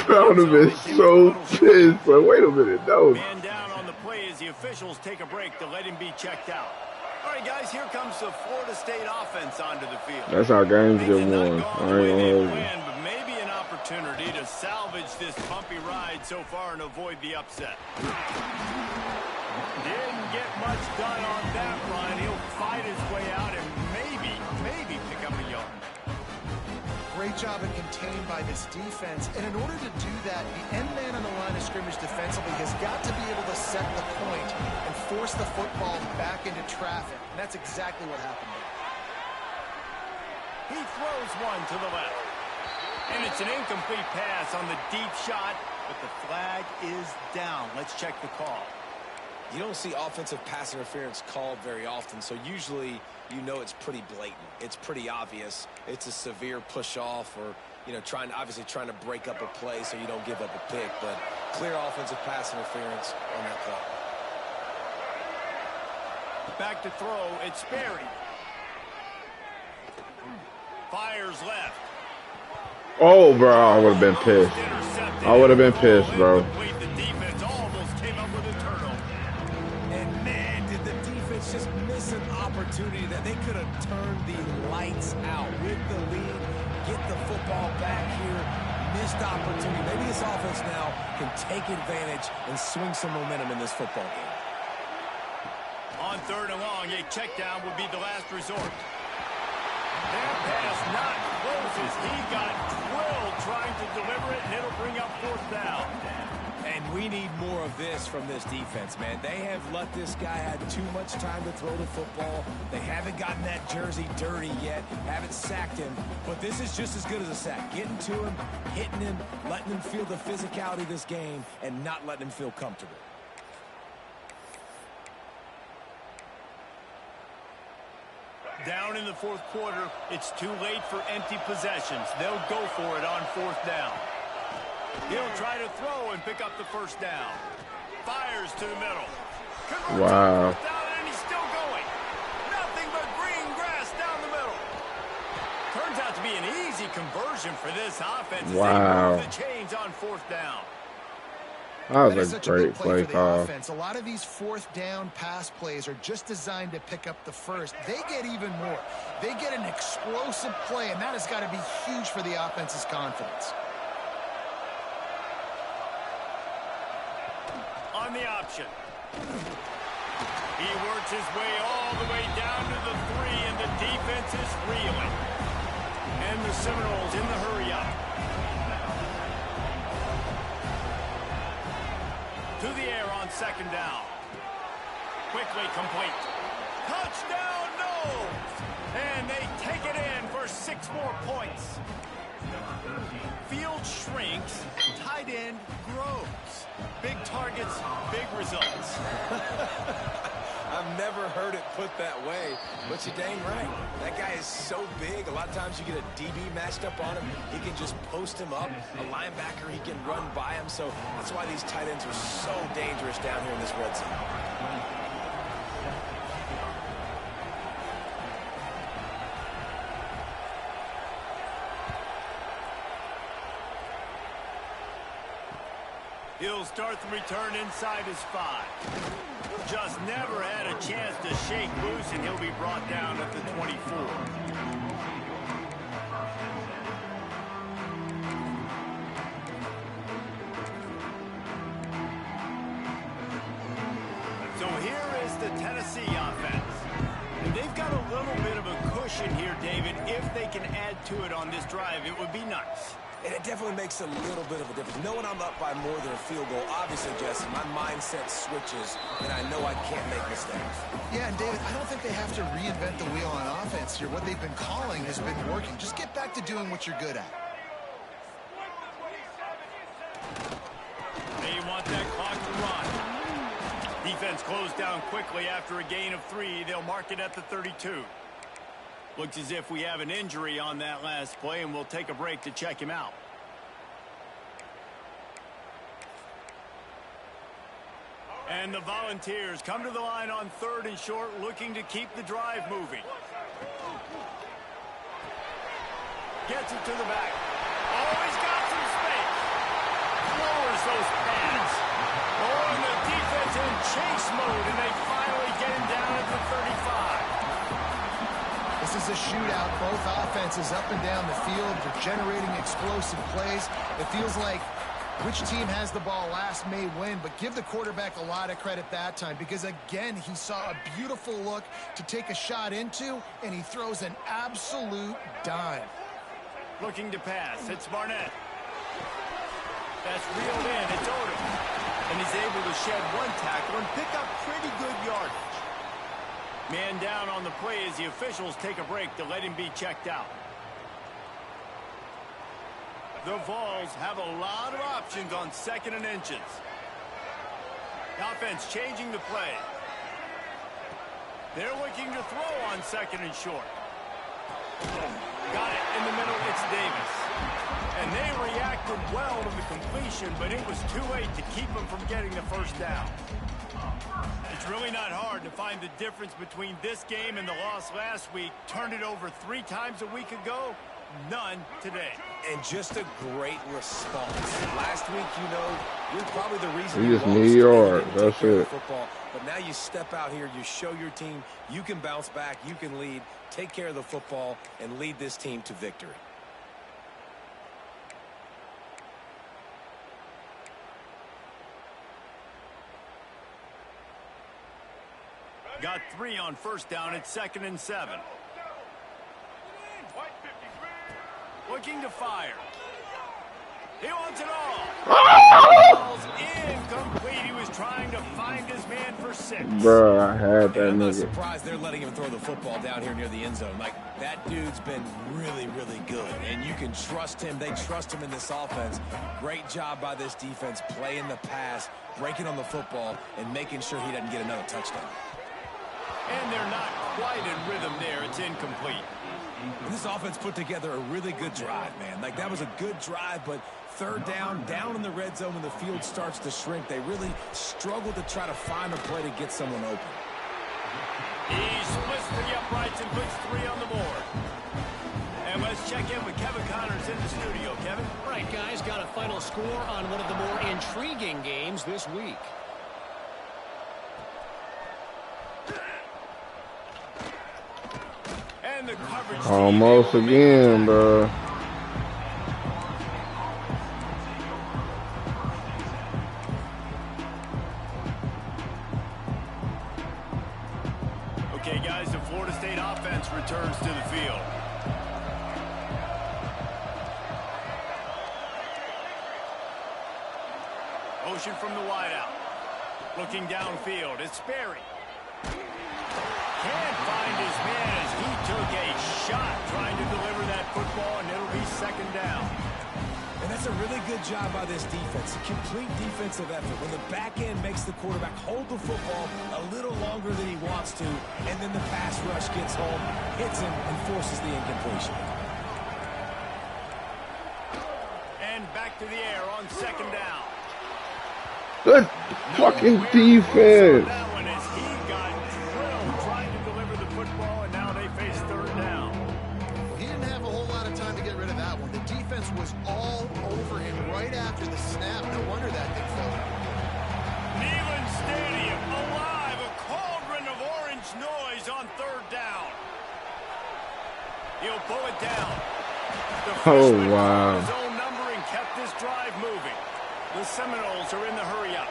I would have been so pissed. But wait a minute, no. Man down on the play as the officials take a break to let him be checked out. All right, guys, here comes the Florida State offense onto the field. That's how games get won. I ain't They gonna hold you. win, but maybe an opportunity to salvage this bumpy ride so far and avoid the upset. Didn't get much done on that run. He'll fight his way out and maybe pick up a yard. Great job and contained by this defense. And in order to do that, the end man on the line of scrimmage defensively has got to be able to set the point and force the football back into traffic. And that's exactly what happened there. He throws one to the left. And it's an incomplete pass on the deep shot, but the flag is down. Let's check the call. You don't see offensive pass interference called very often, so usually you know it's pretty blatant. It's pretty obvious. It's a severe push-off or, you know, obviously trying to break up a play so you don't give up a pick, but clear offensive pass interference on that play. Back to throw, it's Sperry. Fires left. Oh, bro, I would have been pissed. I would have been pissed, bro. The defense almost came up with a turnover. And man, did the defense just miss an opportunity that they could have turned the lights out with the lead, get the football back here, missed opportunity. Maybe this offense now can take advantage and swing some momentum in this football game. On third and long, a check down would be the last resort. That pass not close as he got drilled trying to deliver it, and it'll bring up fourth down. And we need more of this from this defense, man. They have let this guy have too much time to throw the football. They haven't gotten that jersey dirty yet, haven't sacked him. But this is just as good as a sack. Getting to him, hitting him, letting him feel the physicality of this game, and not letting him feel comfortable. Down in the fourth quarter, it's too late for empty possessions. They'll go for it on fourth down. He'll try to throw and pick up the first down. Fires to the middle. Wow. Down and he's still going. Nothing but green grass down the middle. Turns out to be an easy conversion for this offense. Wow. The chains on fourth down. That was a great play call. Offense. A lot of these fourth down pass plays are just designed to pick up the first. They get even more. They get an explosive play, and that has got to be huge for the offense's confidence. On the option. He works his way all the way down to the 3, and the defense is reeling. And the Seminoles in the hurry-up. To the air on second down. Quickly complete. Touchdown, no! And they take it in for 6 more points. Field shrinks, tight end grows. Big targets, big results. I've never heard it put that way, but you're dang right. That guy is so big. A lot of times you get a DB matched up on him. He can just post him up. A linebacker, he can run by him. So that's why these tight ends are so dangerous down here in this red zone. He'll start the return inside his 5. Just never had a chance to shake loose, and he'll be brought down at the 24. So here is the Tennessee offense. And they've got a little bit of a cushion here, David. If they can add to it on this drive, it would be nice. And it definitely makes a little bit of a difference. Knowing I'm up by more than a field goal, obviously, Jesse, my mindset switches, and I know I can't make mistakes. Yeah, and David, I don't think they have to reinvent the wheel on offense here. What they've been calling has been working. Just get back to doing what you're good at. They want that clock to run. Defense closed down quickly after a gain of 3. They'll mark it at the 32. Looks as if we have an injury on that last play, and we'll take a break to check him out. And the Volunteers come to the line on 3rd and short, looking to keep the drive moving. Gets it to the back. Oh, he's got some space. Lowers those pads. Oh, and the defense in chase mode, and they finally get him down at the 35. This is a shootout. Both offenses up and down the field. They're generating explosive plays. It feels like which team has the ball last may win, but give the quarterback a lot of credit that time because, again, he saw a beautiful look to take a shot into, and he throws an absolute dime. Looking to pass. It's Barnett. That's reeled in. It's Odom. And he's able to shed one tackle and pick up pretty good yardage. Man down on the play as the officials take a break to let him be checked out. The Vols have a lot of options on 2nd and inches. The offense changing the play. They're looking to throw on 2nd and short. Got it in the middle. It's Davis. And they reacted well to the completion, but it was too late to keep them from getting the first down. It's really not hard to find the difference between this game and the loss last week. Turned it over 3 times a week ago. None today. And just a great response. Last week, you know, you're probably the reason we you just need yards. That's it. Football. But now you step out here, you show your team you can bounce back, you can lead, take care of the football, and lead this team to victory. Got 3 on first down at 2nd and 7. Looking to fire. He wants it all. Ball's incomplete. He was trying to find his man for 6. Bro, I had that I'm not nigga. surprised they're letting him throw the football down here near the end zone. Like, that dude's been really, really good. And you can trust him. They trust him in this offense. Great job by this defense playing the pass, breaking on the football, and making sure he doesn't get another touchdown. And they're not quite in rhythm there. It's incomplete. This offense put together a really good drive, man. Like, that was a good drive, but 3rd down in the red zone when the field starts to shrink, they really struggled to try to find a play to get someone open. He splits the uprights and puts 3 on the board. And let's check in with Kevin Connors in the studio. Kevin? Right, guys, got a final score on one of the more intriguing games this week. And the coverage Almost again, bro. Okay, guys, the Florida State offense returns to the field. Motion from the wideout. Looking downfield. It's Sperry. Can't find his man as he took a shot trying to deliver that football, and it'll be 2nd down. And that's Just a really good job by this defense. A complete defensive effort. When the back end makes the quarterback hold the football a little longer than he wants to, and then the pass rush gets home, hits him, and forces the incompletion. And back to the air on second down. Good fucking defense. That one is he got drilled trying to deliver the football, and now they face third down. He didn't have a whole lot of time to get rid of that one. The defense was all over him right after the snap. No wonder that thing fell. Neyland Stadium alive, a cauldron of orange noise on third down. He'll pull it down. The freshman called his own number and kept this drive moving. The Seminoles are in the hurry-up.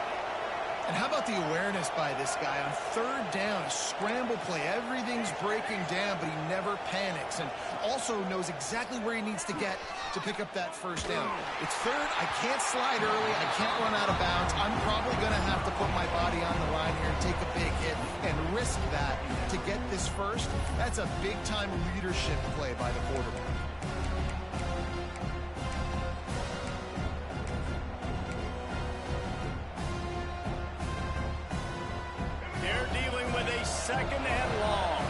And how about the awareness by this guy on third down? A scramble play. Everything's breaking down, but he never panics and also knows exactly where he needs to get to pick up that first down. It's third. I can't slide early. I can't run out of bounds. I'm probably going to have to put my body on the line here and take a big hit and risk that to get this first. That's a big-time leadership play by the quarterback. They're dealing with a second and long.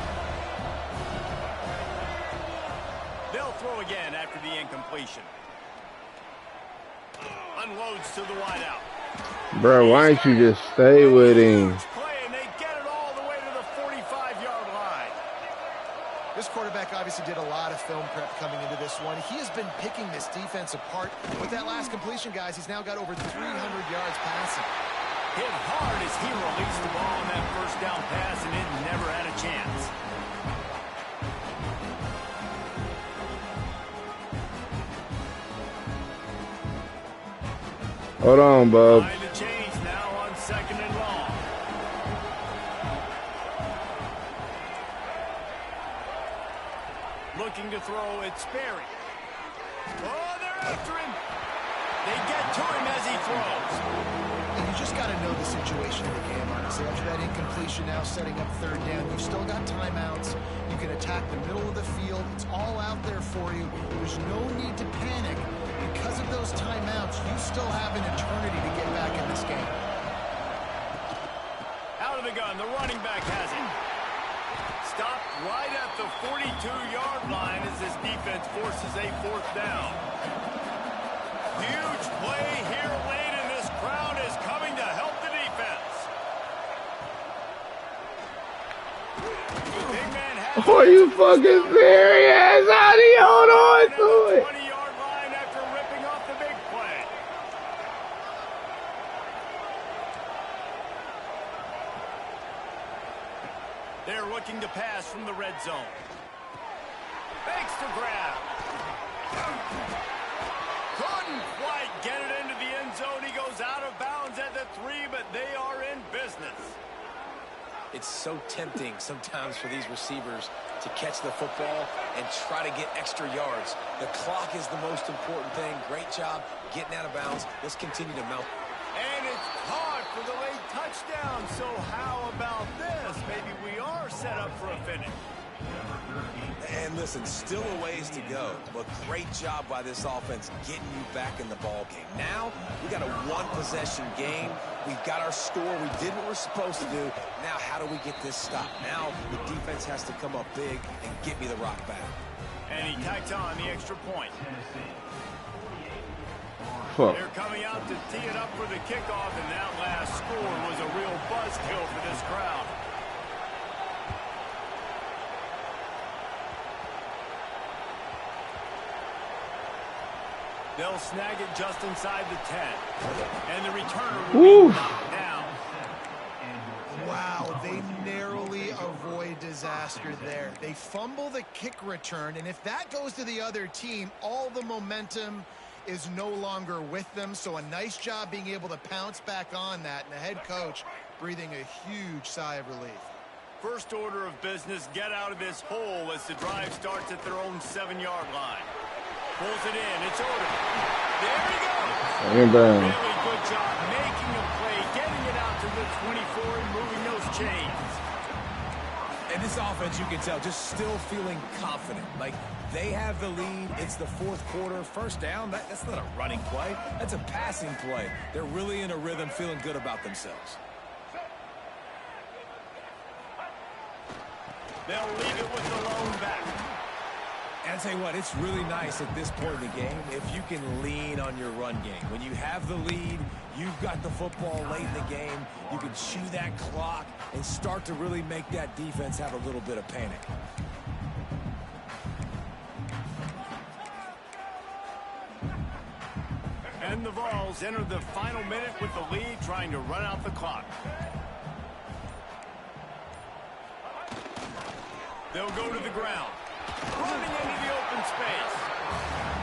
They'll throw again after the incompletion. Unloads to the wideout. Bro, why don't you just stay with him? Play, and they get it all the way to the 45-yard line. This quarterback obviously did a lot of film prep coming into this one. He has been picking this defense apart. With that last completion, guys, he's now got over 300 yards passing. Hit hard as he released the ball on that first down pass, and it never had a chance. Hold on, bub. Trying to change now on second and long. Looking to throw, it's Sperry. Oh, they're after him. They get to him as he throws. And you just got to know the situation of the game, honestly. After that incompletion, now setting up third down, you've still got timeouts. You can attack the middle of the field. It's all out there for you. There's no need to panic. Because of those timeouts, you still have an eternity to get back in this game. Out of the gun, the running back has it. Stopped right at the 42-yard line as this defense forces a fourth down. Huge play here late, and this crowd is coming to help the defense. Big man has Are you fucking serious? How do you hold on to it? 20-yard line after ripping off the big play. They're looking to pass from the red zone. Fakes to grab. Couldn't quite get it into the end zone. He goes out of bounds at the 3, but they are in business. It's so tempting sometimes for these receivers to catch the football and try to get extra yards. The clock is the most important thing. Great job getting out of bounds. Let's continue to mount. And it's caught for the late touchdown. So how about this? Maybe we are set up for a finish. And listen, still a ways to go, but great job by this offense getting you back in the ball game. Now, we got a one-possession game. We've got our score. We did what we're supposed to do. Now, how do we get this stopped? Now, the defense has to come up big and get me the rock back. And he tacks on the extra point. Fuck. They're coming out to tee it up for the kickoff, and that last score was a real buzzkill for this crowd. They'll snag it just inside the 10. And the returner will be knocked down. Wow, they narrowly avoid disaster there. They fumble the kick return, and if that goes to the other team, all the momentum is no longer with them. So a nice job being able to pounce back on that, and the head coach breathing a huge sigh of relief. First order of business, get out of this hole as the drive starts at their own 7-yard line. Pulls it in. It's over. There he goes. Inbound. Really good job making a play, getting it out to the 24 and moving those chains. And this offense defense, you can tell, just still feeling confident. Like, they have the lead. It's the fourth quarter. First down, that's not a running play. That's a passing play. They're really in a rhythm, feeling good about themselves. They'll leave it with the lone back. And I tell you what, it's really nice at this point in the game if you can lean on your run game. When you have the lead, you've got the football late in the game, you can chew that clock and start to really make that defense have a little bit of panic. And the Vols enter the final minute with the lead, trying to run out the clock. They'll go to the ground. Running into the open space.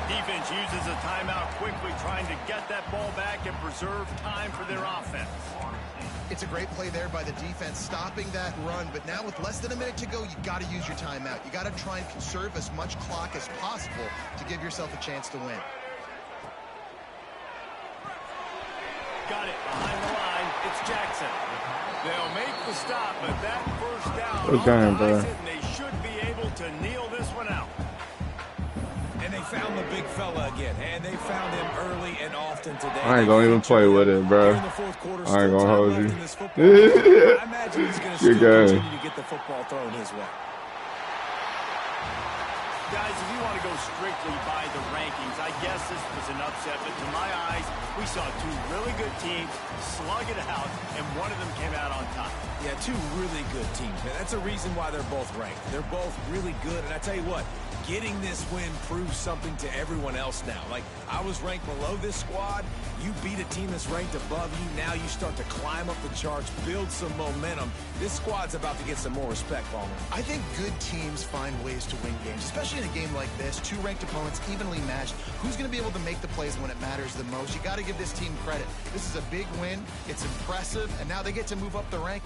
Defense uses a timeout quickly, trying to get that ball back and preserve time for their offense. It's a great play there by the defense, stopping that run. But now with less than a minute to go, you got to use your timeout. You got to try and conserve as much clock as possible to give yourself a chance to win. Got it behind the line. It's Jackson. They'll make the stop, but that first down bro. And they should be able to kneel this one out. And they found the big fella again, and they found him early and often today. I ain't gonna even play with it, bro. I ain't gonna hold you. I imagine he's gonna still continue to get the football thrown his way. Guys, if you want to go strictly by the rankings, I guess this was an upset, but to my eyes, we saw two really good teams slug it out, and one of them came out on top. Yeah, two really good teams, man. That's a reason why they're both ranked. They're both really good, and I tell you what, getting this win proves something to everyone else now. Like, I was ranked below this squad. You beat a team that's ranked above you. Now you start to climb up the charts, build some momentum. This squad's about to get some more respect, Palmer. I think good teams find ways to win games, especially in a game like this. Two ranked opponents evenly matched. Who's going to be able to make the plays when it matters the most? You got to give this team credit. This is a big win. It's impressive, and now they get to move up the rank.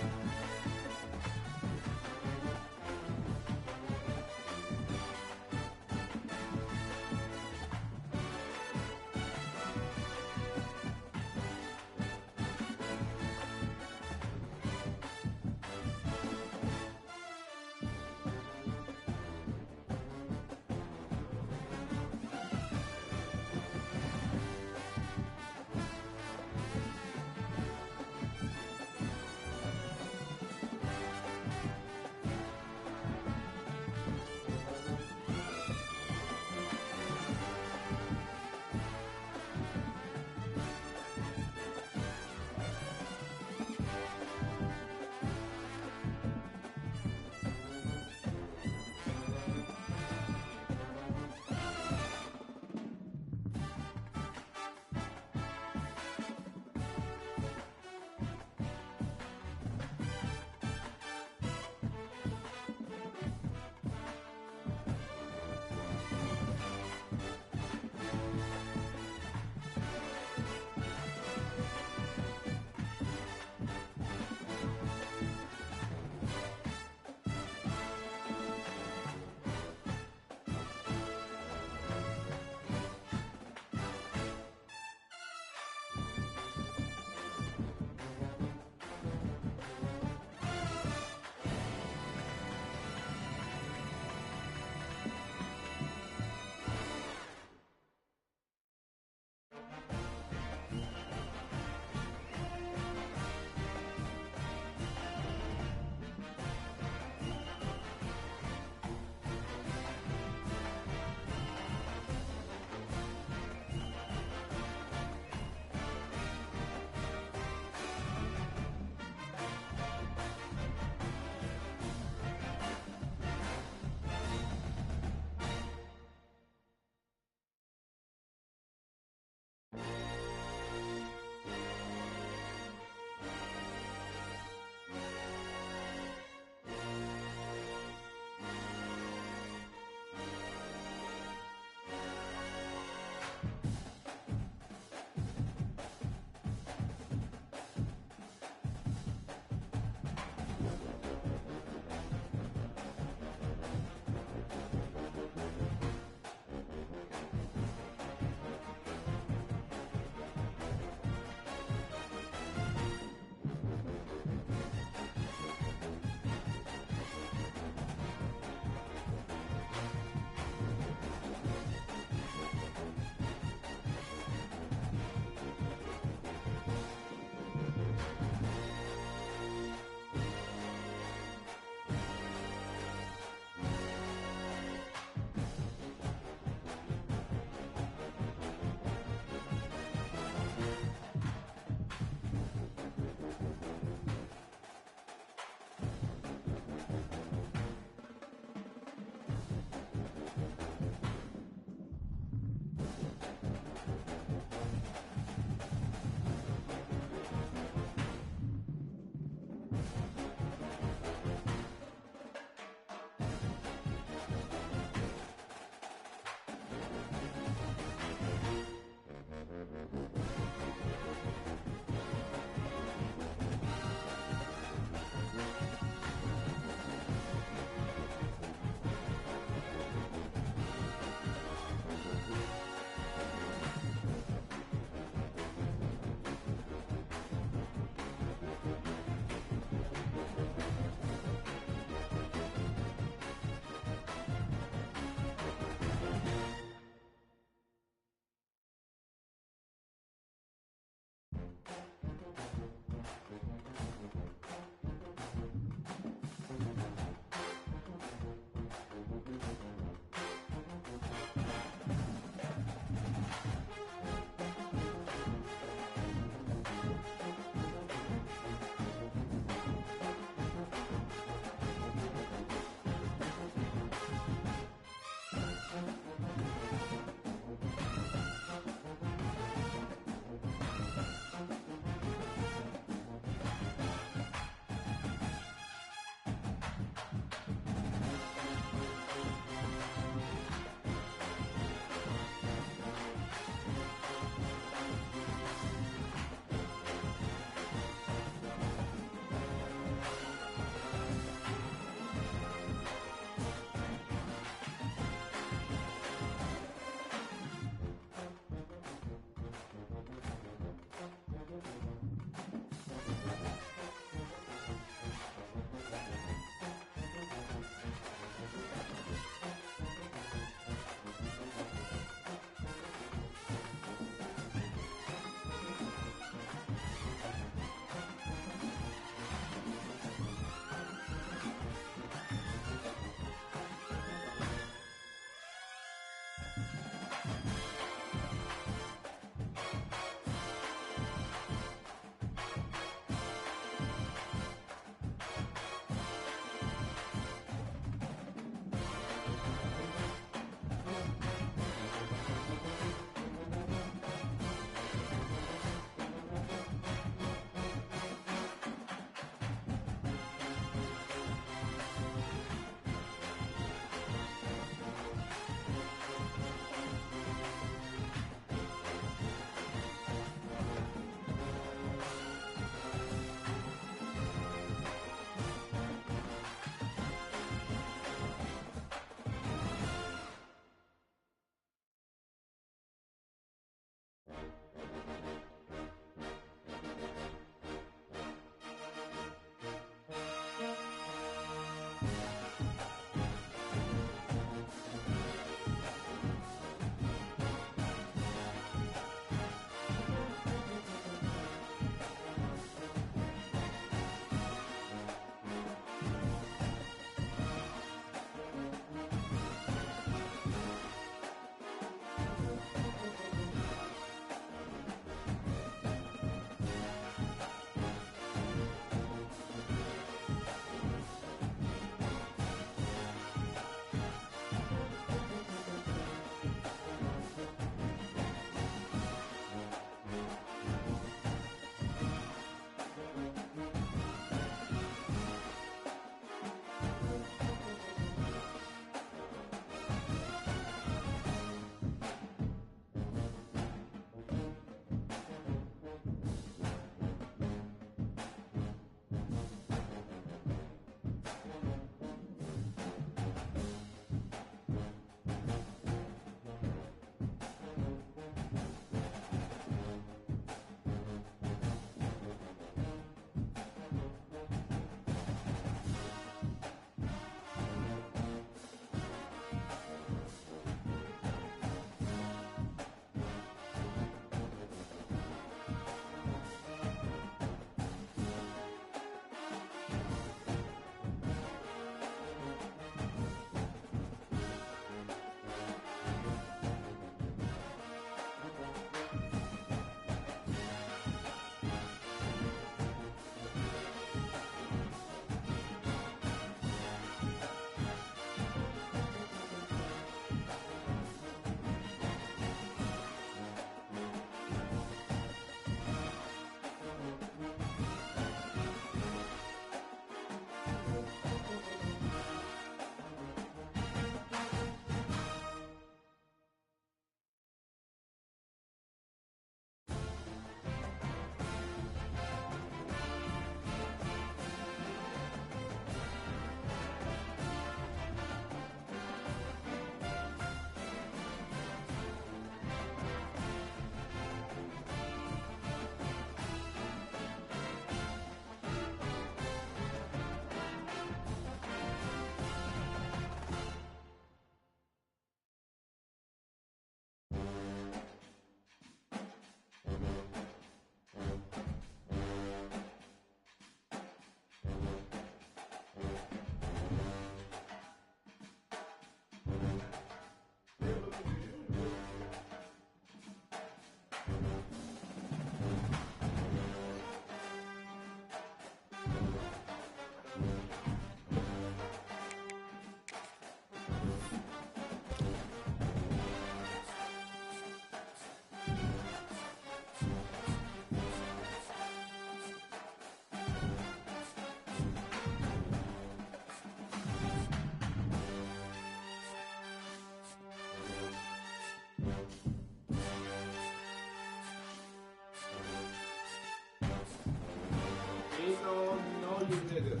niggas.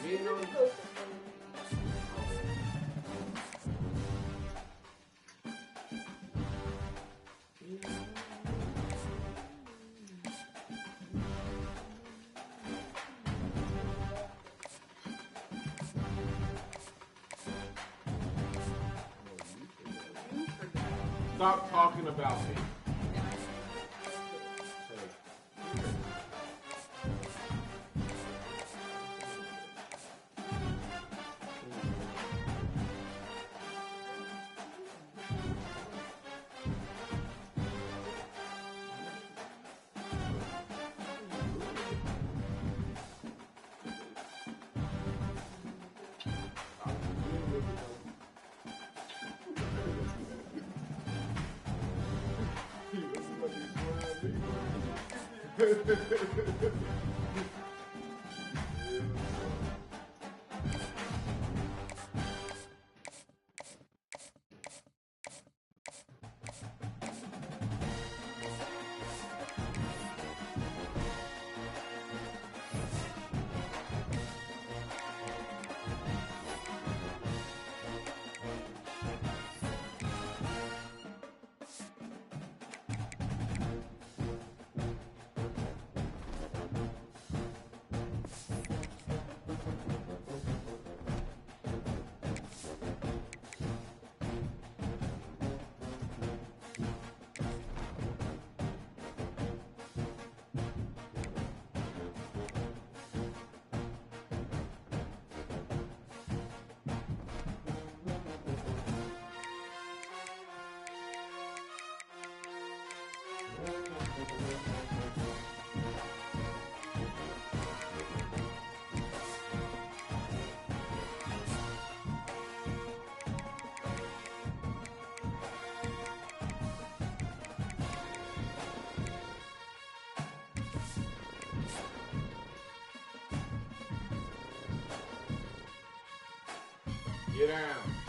Me and those. Stop talking about me. Get down.